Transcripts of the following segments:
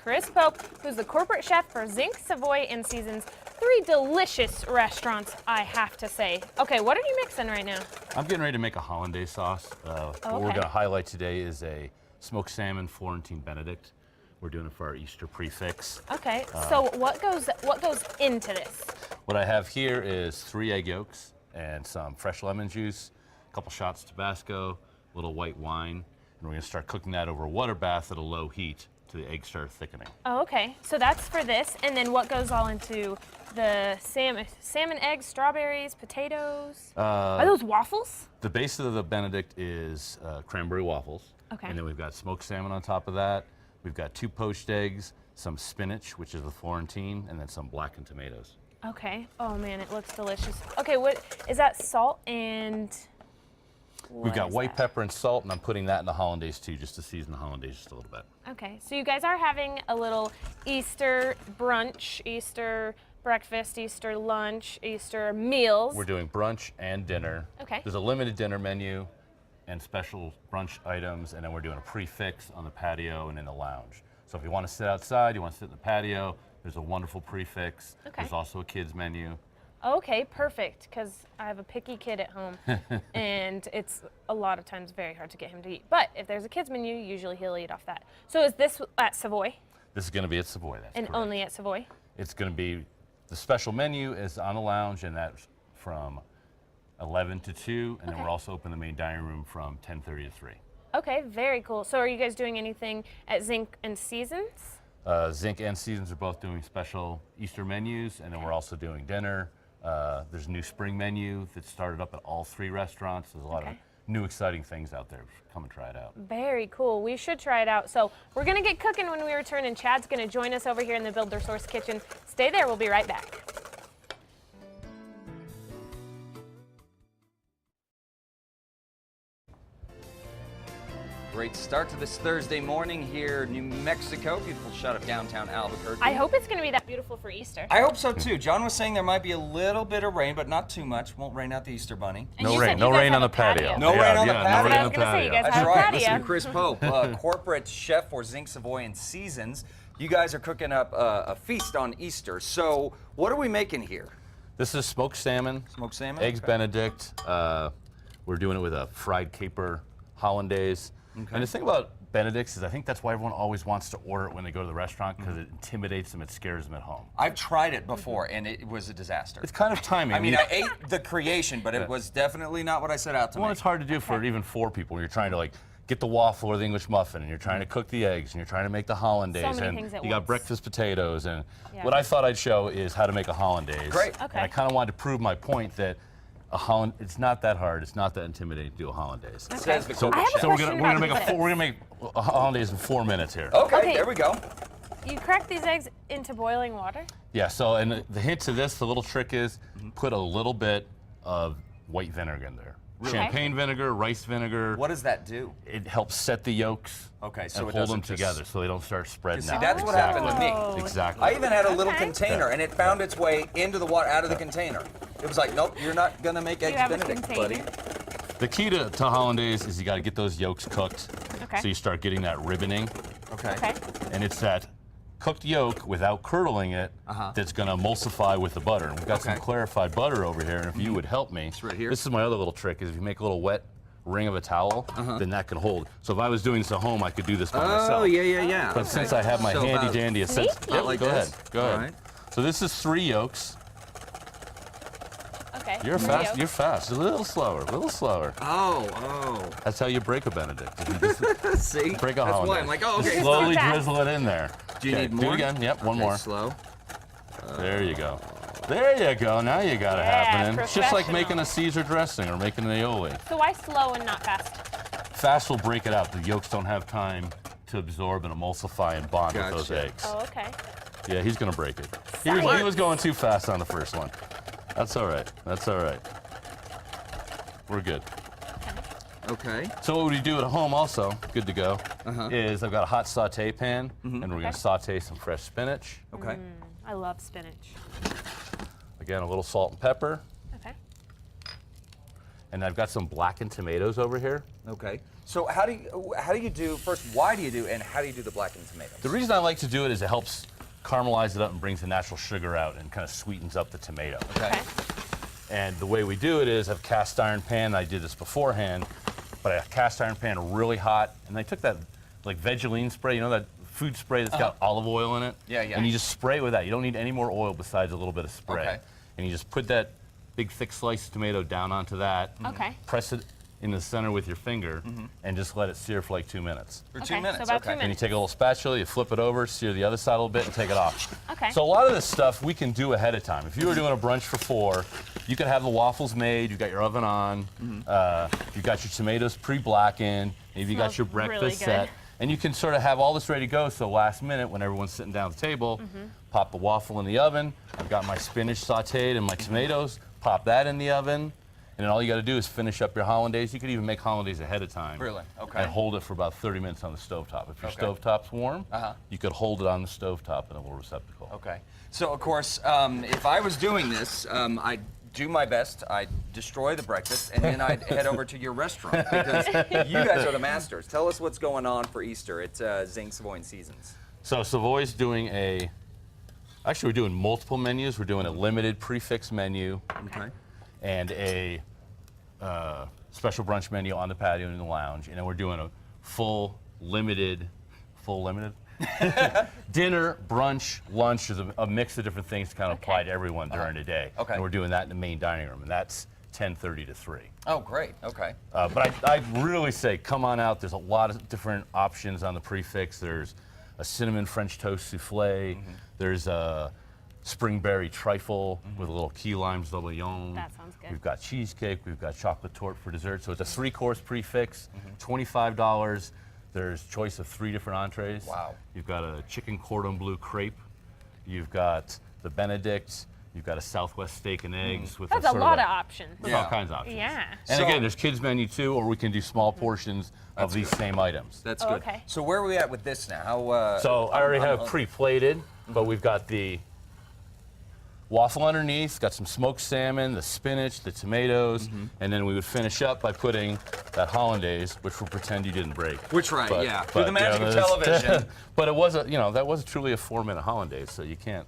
Chris Pope, who's the corporate chef for Zinc-Savoy and Seasons. 3 delicious restaurants, I have to say. Okay, what are you mixing right now? I'm getting ready to make a hollandaise sauce. What we're going to highlight today is a smoked salmon Florentine Benedict. We're doing it for our Easter prefix. Okay, so what goes into this? What I have here is 3 egg yolks and some fresh lemon juice, a couple shots of Tabasco, a little white wine, and we're going to start cooking that over a water bath at a low heat till the eggs start thickening. Oh, okay. So that's for this, and then what goes all into the salmon eggs, strawberries, potatoes? Are those waffles? The base of the Benedict is cranberry waffles. Okay. And then we've got smoked salmon on top of that. We've got 2 poached eggs, some spinach, which is the Florentine, and then some blackened tomatoes. Okay. Oh man, it looks delicious. Okay, what is that? Salt and We've got white pepper and salt, and I'm putting that in the hollandaise too, just to season the hollandaise just a little bit. Okay, so you guys are having a little Easter brunch, Easter breakfast, Easter lunch, Easter meals. We're doing brunch and dinner. Okay. There's a limited dinner menu and special brunch items, and then we're doing a prefix on the patio and in the lounge. So if you want to sit outside, you want to sit in the patio, there's a wonderful prefix. Okay. There's also a kids menu. Okay, perfect, because I have a picky kid at home, and it's a lot of times very hard to get him to eat. But if there's a kids menu, usually he'll eat off that. So is this at Savoy? This is going to be at Savoy, that's And correct. only at Savoy? It's going to be, the special menu is on the lounge, and that's from 11 to 2, and then we're also open the main dining room from 10:30 to 3. Okay, very cool. So are you guys doing anything at Zinc and Seasons? Zinc and Seasons are both doing special Easter menus, and then we're also doing dinner. There's a new spring menu that started up at all 3 restaurants. There's a lot of new exciting things out there. Come and try it out. Very cool. We should try it out. So we're going to get cooking when we return, and Chad's going to join us over here in the Build Their Source kitchen. Stay there. We'll be right back. Great start to this Thursday morning here in New Mexico. Beautiful shot of downtown Albuquerque. I hope it's going to be that beautiful for Easter. I hope so too. John was saying there might be a little bit of rain, but not too much. Won't rain out the Easter bunny. And No you rain. said No you guys rain have on a the patio. No rain on the patio. No rain I on was the going to say, you patio. guys That's have a right. patio. Listen to Chris Pope, corporate chef for Zinc-Savoy and Seasons. You guys are cooking up a feast on Easter. So what are we making here? This is smoked salmon. Smoked salmon? Eggs Okay. Benedict. We're doing it with a fried caper hollandaise. And the thing about Benedicts is I think that's why everyone always wants to order it when they go to the restaurant, because it intimidates them, it scares them at home. I've tried it before, and it was a disaster. It's kind of timing. I mean, I ate the creation, but it was definitely not what I set out to Well, make. it's hard to do for even 4 people when you're trying to like get the waffle or the English muffin, and you're trying to cook the eggs, and you're trying to make the hollandaise, So many and things at you got once. breakfast potatoes, and Yeah. what I thought I'd show is how to make a hollandaise. Great. Okay. And I kind of wanted to prove my point that it's not that hard, it's not that intimidating to do a hollandaise. It says the So, corporate I have a chef. so we're question gonna about make the we're gonna make a hollandaise in 4 minutes here. Okay, there we go. You crack these eggs into boiling water? Yeah. So, and the hint to this, the little trick is put a little bit of white vinegar in there. Champagne vinegar, rice vinegar. What does that do? It helps set the yolks. Okay, so and it hold them doesn't just- together so they don't start spreading See, out. that's what happened to me. Oh. Exactly. I even had a little Okay. container, and it found its way into the water, out of the container. It was like, nope, you're not gonna make eggs have a Benedict, container? buddy. The key to hollandaise is you got to get those yolks cooked. Okay. So you start getting that ribboning, Okay. Okay. and it's that cooked yolk without curdling it that's going to emulsify with the butter. And we've got some Okay. clarified butter over here, and if you would help me, It's right here. this is my other little trick, is if you make a little wet ring of a towel, then that can hold. So if I was doing this at home, I could do this by myself. yeah. But since I have my So handy about- dandy Sneaky. essential, About like go this? ahead, go ahead. All right. So this is 3 yolks. Okay. You're Three fast. yolks. You're fast. A little slower. A little slower. Oh, That's how you break a Benedict. If you just see? break a That's hollandaise. why I'm like, oh, okay. Just slowly Fast. drizzle it in there. Do you Okay, need Do more? it again. Yep. One more. Slow. There you go. There you go. Now you got it Yeah, happening. It's just like professional. making a Caesar dressing or making an aioli. So why slow and not fast? Fast will break it out. The yolks don't have time to absorb and emulsify and bond with those Gotcha. eggs. Oh, okay. Yeah, he's gonna break it. He Science. was going too fast on the first one. That's all right. That's all right. We're good. Okay. So what we do at home also, good to go, is I've got a hot saute pan, and we're gonna Okay. saute some fresh spinach. Okay. I love spinach. Again, a little salt and pepper. Okay. And I've got some blackened tomatoes over here. Okay. So how do you do, first, why do you do, and how do you do the blackened tomatoes? The reason I like to do it is it helps caramelize it up and brings the natural sugar out and kind of sweetens up the tomato. Okay. And the way we do it is I have a cast iron pan. I did this beforehand, but I have a cast iron pan really hot, and I took that like Vegeline spray, you know, that food spray that's got olive oil in it? Yeah, yeah. And you just spray it with that. You don't need any more oil besides a little bit of spray. Okay. And you just put that big thick sliced tomato down onto that. Okay. Press it in the center with your finger and just let it sear for like 2 minutes. For Okay, 2 minutes, so about okay. 2 And you take a little spatula, you flip it over, sear the other side a little bit, and take it off. Okay. So a lot of this stuff we can do ahead of time. If you were doing a brunch for 4, you could have the waffles made, you've got your oven on, you've got your tomatoes pre-blackened, maybe you got Smells your really breakfast good. set, and you can sort of have all this ready to go, so last minute when everyone's sitting down at the table, pop the waffle in the oven, I've got my spinach sauteed and my tomatoes, pop that in the oven, and then all you got to do is finish up your hollandaise. You could even make hollandaise ahead of time. Really? Okay. And hold it for about 30 minutes on the stovetop. If your Okay. stovetop's warm, Uh-huh. you could hold it on the stovetop in a little receptacle. Okay. So, of course, if I was doing this, I'd do my best. I'd destroy the breakfast, and then I'd head over to your restaurant because you guys are the masters. Tell us what's going on for Easter at Zinc-Seasons-Savoy. So Savoy's doing actually we're doing multiple menus. We're doing a limited prefix menu Okay. and a special brunch menu on the patio in the lounge. And then we're doing a full limited dinner, brunch, lunch. Is a mix of different things to kind of apply to everyone during the day. Okay. And we're doing that in the main dining room, and that's 10:30 to 3. Oh, great. Okay. But I really say come on out. There's a lot of different options on the prefix. There's a cinnamon French toast souffle. There's a springberry trifle with a little key lime bouillon. That sounds good. We've got cheesecake. We've got chocolate torte for dessert. So it's a 3-course prefix, $25. There's choice of 3 different entrees. Wow. You've got a chicken cordon bleu crepe. You've got the Benedict. You've got a Southwest steak and eggs with That's a sort lot of of options. There's Yeah. all kinds of options. Yeah. And So- again, there's kids menu too, or we can do small portions of these same items. That's Oh, good. okay. So where are we at with this now? How, So I already have pre-plated, but we've got the waffle underneath, got some smoked salmon, the spinach, the tomatoes, and then we would finish up by putting that hollandaise, which we'll pretend you didn't break. Which, right, But- yeah. Through the but, magic of that's- television. But it was that was truly a 4-minute hollandaise, so you can't.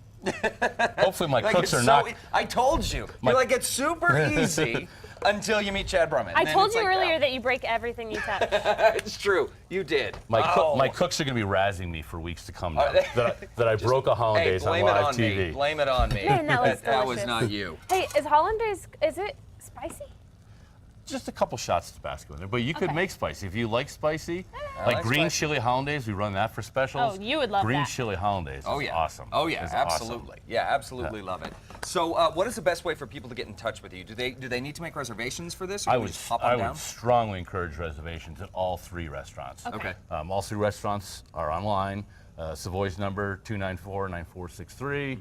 Hopefully my Like, cooks it's are so not. I told you. You're like, it's super easy until you meet Chad Brumman. I Then told it's you like, earlier wow. that you break everything you touch. It's true. You did. My cooks are going to be razzing me for weeks to come now they- that I broke a Hey, hollandaise on blame it live on TV. me. Blame it on me. Man, that was That was delicious. not you. Hey, is hollandaise, is it spicy? Just a couple shots of Tabasco in there, but you could Okay. make spicy. If you like spicy, I like like green spicy. chili hollandaise, we run that for specials. Oh, you would love green that. chili hollandaise. Oh is yeah. awesome. Oh yeah, It's awesome. absolutely. Yeah, absolutely love it. So, what is the best way for people to get in touch with you? Do they need to make reservations for this, or I can we would just hop I on would down? strongly encourage reservations at all 3 restaurants. Okay. All 3 restaurants are online. Savoy's number 294-9463.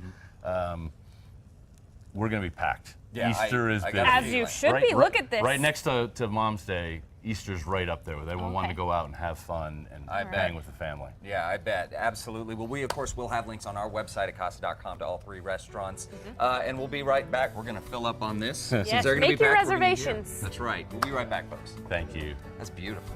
We're going to be packed. Yeah, Easter is I busy. got a As feeling. you should be. Look at this. Right next to Mom's Day, Easter's right up there with everyone wanting to Okay. go out and have fun and I hang bet. with the family. Yeah, I bet. Absolutely. Well, we, of course, will have links on our website at Casa.com to all 3 restaurants. And we'll be right back. We're going to fill up on this. Since Yes, they're gonna make be your packed, we're gonna be here. reservations. That's right. We'll be right back, folks. Thank you. That's beautiful.